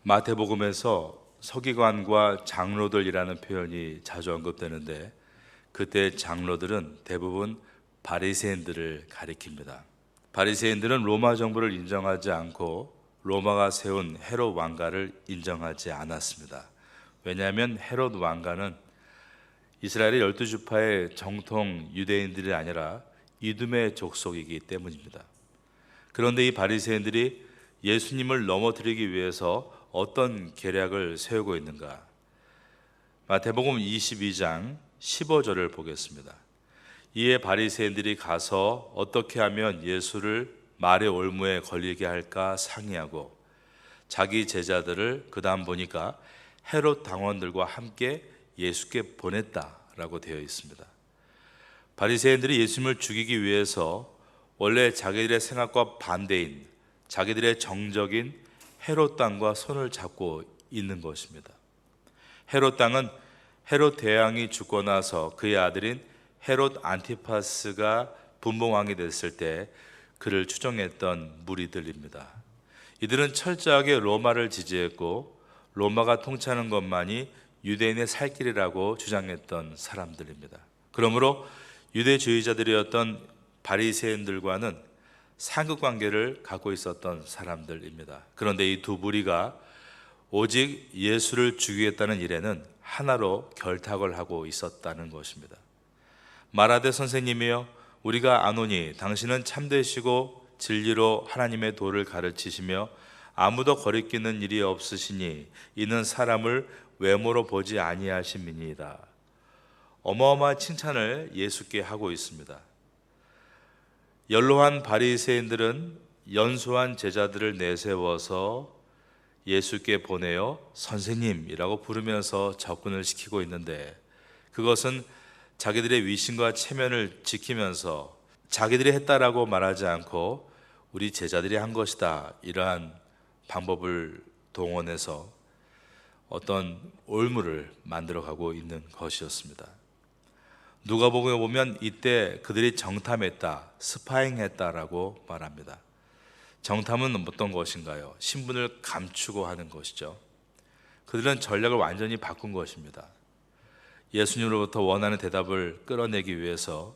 마태복음에서 서기관과 장로들이라는 표현이 자주 언급되는데, 그때 장로들은 대부분 바리새인들을 가리킵니다. 바리새인들은 로마 정부를 인정하지 않고 로마가 세운 헤롯 왕가를 인정하지 않았습니다. 왜냐하면 헤롯 왕가는 이스라엘의 12지파의 정통 유대인들이 아니라 이두메 족속이기 때문입니다. 그런데 이 바리새인들이 예수님을 넘어뜨리기 위해서 어떤 계략을 세우고 있는가? 마태복음 22장 15절을 보겠습니다. 이에 바리새인들이 가서 어떻게 하면 예수를 말의 올무에 걸리게 할까 상의하고 자기 제자들을 그다음 보니까 헤롯 당원들과 함께 예수께 보냈다라고 되어 있습니다. 바리새인들이 예수님을 죽이기 위해서 원래 자기들의 생각과 반대인 자기들의 정적인 헤롯 땅과 손을 잡고 있는 것입니다. 헤롯 땅은 헤롯 대왕이 죽고 나서 그의 아들인 헤롯 안티파스가 분봉왕이 됐을 때 그를 추종했던 무리들입니다. 이들은 철저하게 로마를 지지했고 로마가 통치하는 것만이 유대인의 살 길이라고 주장했던 사람들입니다. 그러므로 유대주의자들이었던 바리새인들과는 상극관계를 갖고 있었던 사람들입니다. 그런데 이 두 무리가 오직 예수를 죽이겠다는 일에는 하나로 결탁을 하고 있었다는 것입니다. 말하되 선생님이여, 우리가 아노니 당신은 참되시고 진리로 하나님의 도를 가르치시며 아무도 거리끼는 일이 없으시니 이는 사람을 외모로 보지 아니하심이니이다. 어마어마한 칭찬을 예수께 하고 있습니다. 연로한 바리새인들은 연소한 제자들을 내세워서 예수께 보내어 선생님이라고 부르면서 접근을 시키고 있는데, 그것은 자기들의 위신과 체면을 지키면서 자기들이 했다라고 말하지 않고 우리 제자들이 한 것이다, 이러한 방법을 동원해서 어떤 올무를 만들어가고 있는 것이었습니다. 누가복음에 보면 이때 그들이 정탐했다, 스파잉했다라고 말합니다. 정탐은 어떤 것인가요? 신분을 감추고 하는 것이죠. 그들은 전략을 완전히 바꾼 것입니다. 예수님으로부터 원하는 대답을 끌어내기 위해서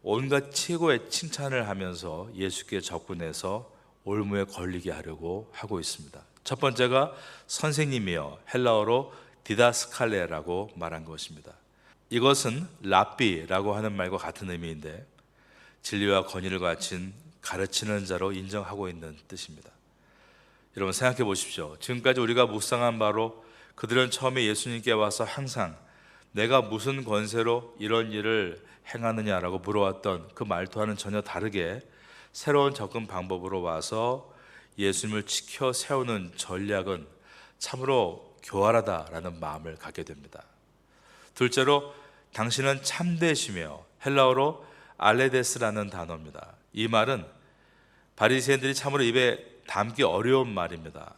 온갖 최고의 칭찬을 하면서 예수께 접근해서 올무에 걸리게 하려고 하고 있습니다. 첫 번째가 선생님이여, 헬라어로 디다스칼레라고 말한 것입니다. 이것은 랍비라고 하는 말과 같은 의미인데 진리와 권위를 갖춘 가르치는 자로 인정하고 있는 뜻입니다. 여러분 생각해 보십시오. 지금까지 우리가 묵상한 바로 그들은 처음에 예수님께 와서 항상 내가 무슨 권세로 이런 일을 행하느냐라고 물어왔던 그 말투와는 전혀 다르게 새로운 접근 방법으로 와서 예수님을 지켜 세우는 전략은 참으로 교활하다라는 마음을 갖게 됩니다. 둘째로 당신은 참되시며, 헬라어로 알레데스라는 단어입니다. 이 말은 바리새인들이 참으로 입에 담기 어려운 말입니다.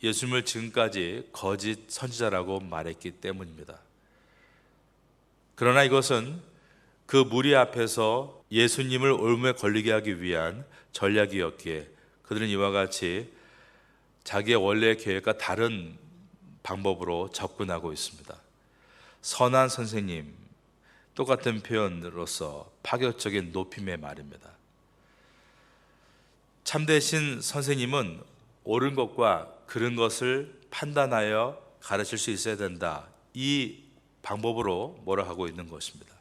예수님을 지금까지 거짓 선지자라고 말했기 때문입니다. 그러나 이것은 그 무리 앞에서 예수님을 올무에 걸리게 하기 위한 전략이었기에 그들은 이와 같이 자기의 원래 계획과 다른 방법으로 접근하고 있습니다. 선한 선생님, 똑같은 표현으로서 파격적인 높임의 말입니다. 참되신 선생님은 옳은 것과 그른 것을 판단하여 가르칠 수 있어야 된다, 이 방법으로 뭐라 하고 있는 것입니다.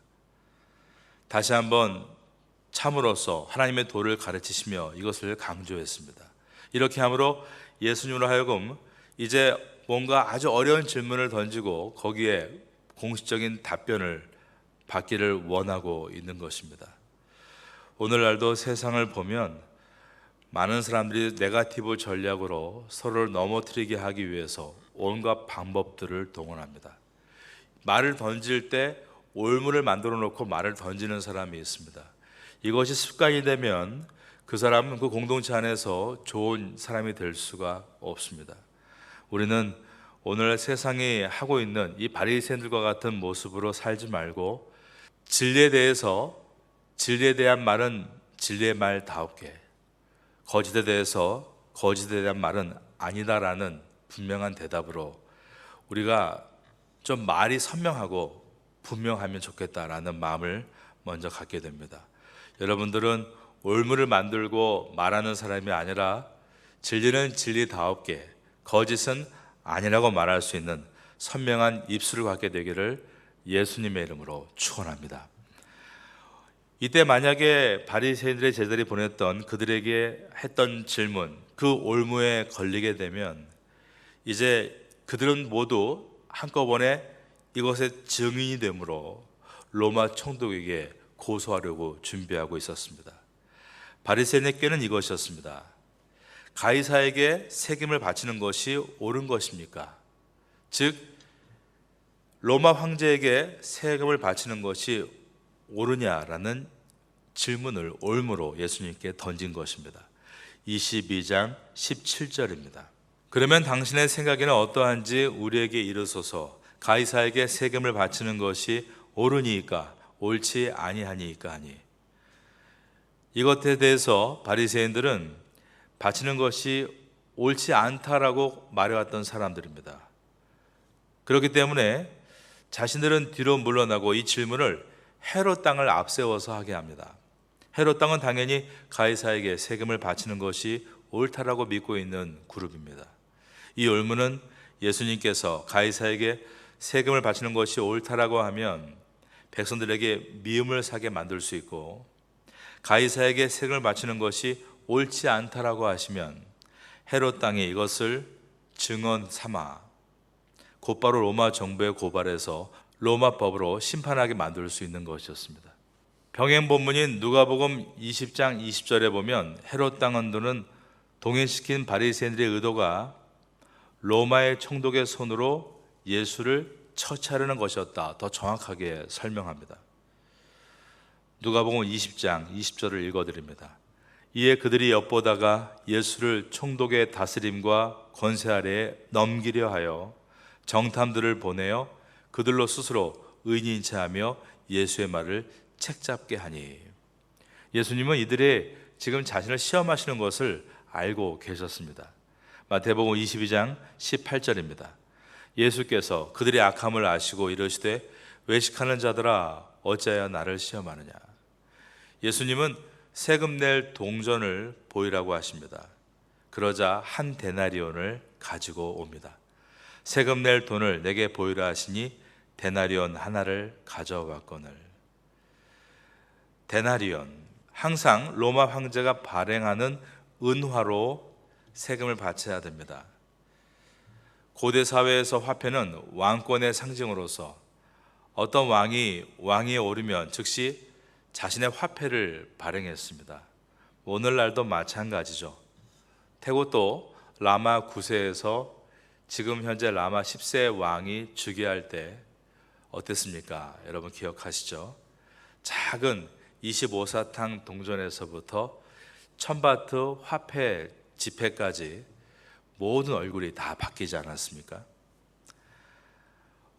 다시 한번 참으로서 하나님의 도를 가르치시며 이것을 강조했습니다. 이렇게 함으로 예수님으로 하여금 이제 뭔가 아주 어려운 질문을 던지고 거기에 공식적인 답변을 받기를 원하고 있는 것입니다. 오늘날도 세상을 보면 많은 사람들이 네거티브 전략으로 서로를 넘어뜨리게 하기 위해서 온갖 방법들을 동원합니다. 말을 던질 때 올무를 만들어 놓고 말을 던지는 사람이 있습니다. 이것이 습관이 되면 그 사람은 그 공동체 안에서 좋은 사람이 될 수가 없습니다. 우리는 오늘 세상이 하고 있는 이 바리새인들과 같은 모습으로 살지 말고 진리에 대한 말은 진리의 말다웠게, 거짓에 대해서 거짓에 대한 말은 아니다라는 분명한 대답으로 우리가 좀 말이 선명하고 분명하면 좋겠다라는 마음을 먼저 갖게 됩니다. 여러분들은 올무를 만들고 말하는 사람이 아니라 진리는 진리다웠게 거짓은 아니라고 말할 수 있는 선명한 입술을 갖게 되기를 예수님의 이름으로 축원합니다. 이때 만약에 바리새인들의 제자들이 보냈던 그들에게 했던 질문, 그 올무에 걸리게 되면 이제 그들은 모두 한꺼번에 이것의 증인이 되므로 로마 총독에게 고소하려고 준비하고 있었습니다. 바리새인의 꾀는 이것이었습니다. 가이사에게 세금을 바치는 것이 옳은 것입니까? 즉 로마 황제에게 세금을 바치는 것이 옳으냐라는 질문을 올무로 예수님께 던진 것입니다. 22장 17절입니다. 그러면 당신의 생각에는 어떠한지 우리에게 이르소서. 가이사에게 세금을 바치는 것이 옳으니까 옳지 아니하니까 하니. 이것에 대해서 바리새인들은 바치는 것이 옳지 않다라고 말해왔던 사람들입니다. 그렇기 때문에 자신들은 뒤로 물러나고 이 질문을 헤롯 땅을 앞세워서 하게 합니다. 헤롯 땅은 당연히 가이사에게 세금을 바치는 것이 옳다라고 믿고 있는 그룹입니다. 이 올무는 예수님께서 가이사에게 세금을 바치는 것이 옳다라고 하면 백성들에게 미움을 사게 만들 수 있고, 가이사에게 세금을 바치는 것이 옳지 않다라고 하시면 헤롯 땅이 이것을 증언 삼아 곧바로 로마 정부에 고발해서 로마 법으로 심판하게 만들 수 있는 것이었습니다. 병행 본문인 누가복음 20장 20절에 보면 헤롯 땅 원수는 동행시킨 바리새인들의 의도가 로마의 총독의 손으로 예수를 처치하려는 것이었다. 더 정확하게 설명합니다. 누가복음 20장 20절을 읽어드립니다. 이에 그들이 엿보다가 예수를 총독의 다스림과 권세 아래에 넘기려 하여 정탐들을 보내어 그들로 스스로 의인인 체하며 예수의 말을 책잡게 하니. 예수님은 이들이 지금 자신을 시험하시는 것을 알고 계셨습니다. 마태복음 22장 18절입니다. 예수께서 그들의 악함을 아시고 이르시되 외식하는 자들아 어찌하여 나를 시험하느냐. 예수님은 세금 낼 동전을 보이라고 하십니다. 그러자 한 데나리온을 가지고 옵니다. 세금 낼 돈을 내게 보이라 하시니 데나리온 하나를 가져왔거늘. 데나리온, 항상 로마 황제가 발행하는 은화로 세금을 바쳐야 됩니다. 고대 사회에서 화폐는 왕권의 상징으로서 어떤 왕위에 오르면 즉시 자신의 화폐를 발행했습니다. 오늘날도 마찬가지죠. 태국도 라마 9세에서 지금 현재 라마 10세 왕이 즉위할 때 어땠습니까? 여러분 기억하시죠? 작은 25사탕 동전에서부터 1000바트 화폐 지폐까지 모든 얼굴이 다 바뀌지 않았습니까?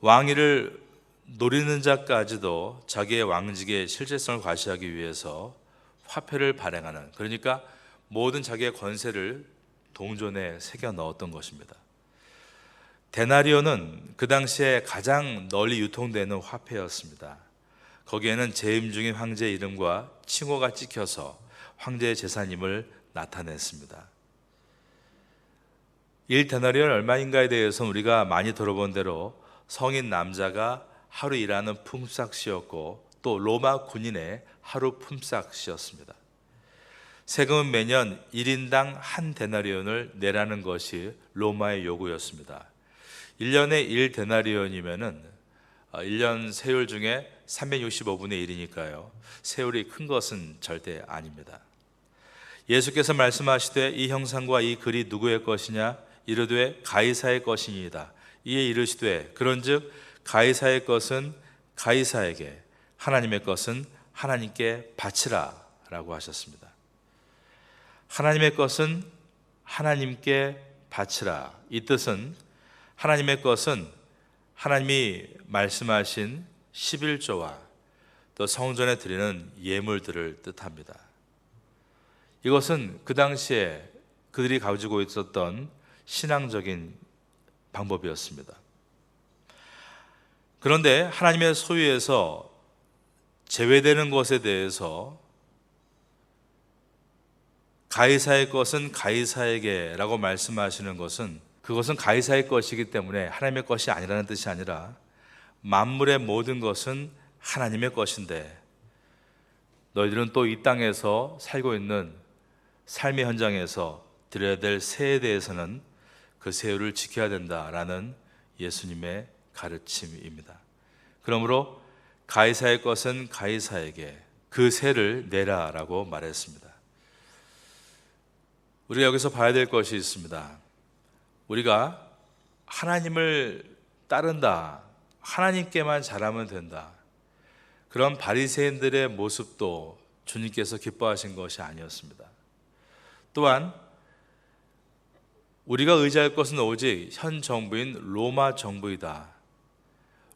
왕위를 노리는 자까지도 자기의 왕직의 실질성을 과시하기 위해서 화폐를 발행하는, 그러니까 모든 자기의 권세를 동전에 새겨 넣었던 것입니다. 데나리온은 그 당시에 가장 널리 유통되는 화폐였습니다. 거기에는 재임 중인 황제의 이름과 칭호가 찍혀서 황제의 재산임을 나타냈습니다. 1데나리온 얼마인가에 대해서는 우리가 많이 들어본 대로 성인 남자가 하루 일하는 품삯이었고 또 로마 군인의 하루 품삯이었습니다. 세금은 매년 1인당 한 데나리온을 내라는 것이 로마의 요구였습니다. 1년에 1데나리온이면은 1년 세율 중에 365분의 1이니까요. 세율이 큰 것은 절대 아닙니다. 예수께서 말씀하시되 이 형상과 이 글이 누구의 것이냐? 이르되 가이사의 것이니이다. 이에 이르시되 그런즉 가이사의 것은 가이사에게, 하나님의 것은 하나님께 바치라 라고 하셨습니다. 하나님의 것은 하나님께 바치라. 이 뜻은 하나님의 것은 하나님이 말씀하신 11조와 또 성전에 드리는 예물들을 뜻합니다. 이것은 그 당시에 그들이 가지고 있었던 신앙적인 방법이었습니다. 그런데 하나님의 소유에서 제외되는 것에 대해서 가이사의 것은 가이사에게 라고 말씀하시는 것은, 그것은 가이사의 것이기 때문에 하나님의 것이 아니라는 뜻이 아니라 만물의 모든 것은 하나님의 것인데 너희들은 또 이 땅에서 살고 있는 삶의 현장에서 드려야 될 세에 대해서는 그 세율을 지켜야 된다라는 예수님의 가르침입니다. 그러므로 가이사의 것은 가이사에게 그 세를 내라라고 말했습니다. 우리가 여기서 봐야 될 것이 있습니다. 우리가 하나님을 따른다, 하나님께만 잘하면 된다, 그런 바리새인들의 모습도 주님께서 기뻐하신 것이 아니었습니다. 또한 우리가 의지할 것은 오직 현 정부인 로마 정부이다.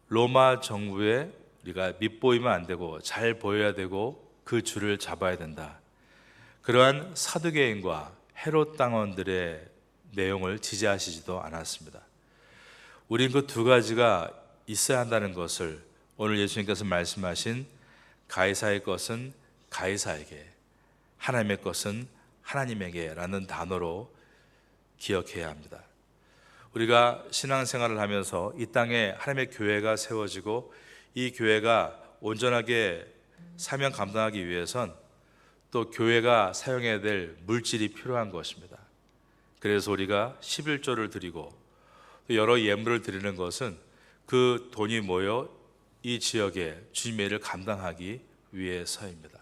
로마 정부에 우리가 밑보이면 안 되고 잘 보여야 되고 그 줄을 잡아야 된다. 그러한 사두개인과 헤롯 당원들의 내용을 지지하시지도 않았습니다. 우린 그 두 가지가 있어야 한다는 것을 오늘 예수님께서 말씀하신 가이사의 것은 가이사에게, 하나님의 것은 하나님에게 라는 단어로 기억해야 합니다. 우리가 신앙생활을 하면서 이 땅에 하나님의 교회가 세워지고 이 교회가 온전하게 사명 감당하기 위해선 또 교회가 사용해야 될 물질이 필요한 것입니다. 그래서 우리가 11조를 드리고 또 여러 예물을 드리는 것은 그 돈이 모여 이 지역에 주님의 일을 감당하기 위해서입니다.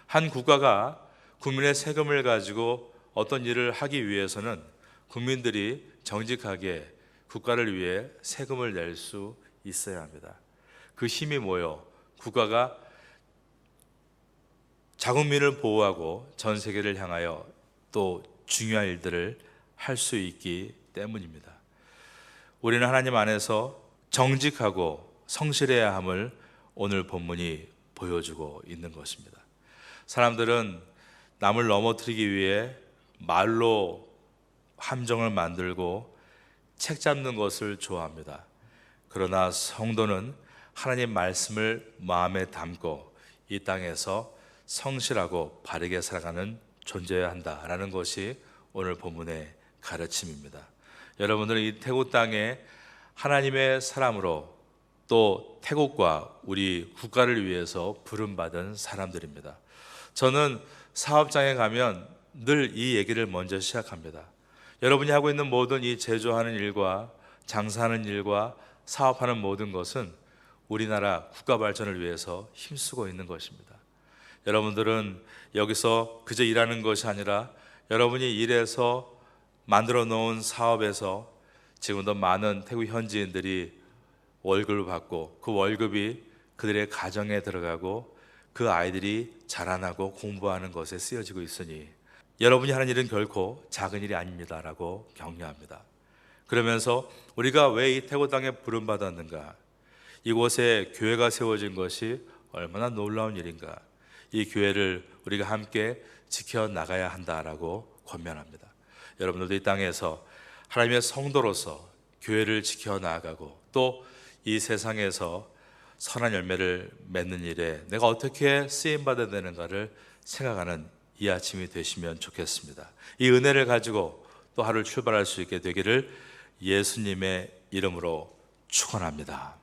한 국가가 국민의 세금을 가지고 어떤 일을 하기 위해서는 국민들이 정직하게 국가를 위해 세금을 낼 수 있어야 합니다. 그 힘이 모여 국가가 자국민을 보호하고 전 세계를 향하여 또 중요한 일들을 할 수 있기 때문입니다. 우리는 하나님 안에서 정직하고 성실해야 함을 오늘 본문이 보여주고 있는 것입니다. 사람들은 남을 넘어뜨리기 위해 말로 함정을 만들고 책 잡는 것을 좋아합니다. 그러나 성도는 하나님 말씀을 마음에 담고 이 땅에서 성실하고 바르게 살아가는 존재여야 한다라는 것이 오늘 본문의 가르침입니다. 여러분들은 이 태국 땅에 하나님의 사람으로 또 태국과 우리 국가를 위해서 부름받은 사람들입니다. 저는 사업장에 가면 늘 이 얘기를 먼저 시작합니다. 여러분이 하고 있는 모든 이 제조하는 일과 장사하는 일과 사업하는 모든 것은 우리나라 국가 발전을 위해서 힘쓰고 있는 것입니다. 여러분들은 여기서 그저 일하는 것이 아니라 여러분이 일해서 만들어 놓은 사업에서 지금도 많은 태국 현지인들이 월급을 받고 그 월급이 그들의 가정에 들어가고 그 아이들이 자라나고 공부하는 것에 쓰여지고 있으니 여러분이 하는 일은 결코 작은 일이 아닙니다라고 격려합니다. 그러면서 우리가 왜 이 태국 땅에 부름받았는가, 이곳에 교회가 세워진 것이 얼마나 놀라운 일인가, 이 교회를 우리가 함께 지켜나가야 한다라고 권면합니다. 여러분들도 이 땅에서 하나님의 성도로서 교회를 지켜나가고 또 이 세상에서 선한 열매를 맺는 일에 내가 어떻게 쓰임받아야 되는가를 생각하는 이 아침이 되시면 좋겠습니다. 이 은혜를 가지고 또 하루를 출발할 수 있게 되기를 예수님의 이름으로 축원합니다.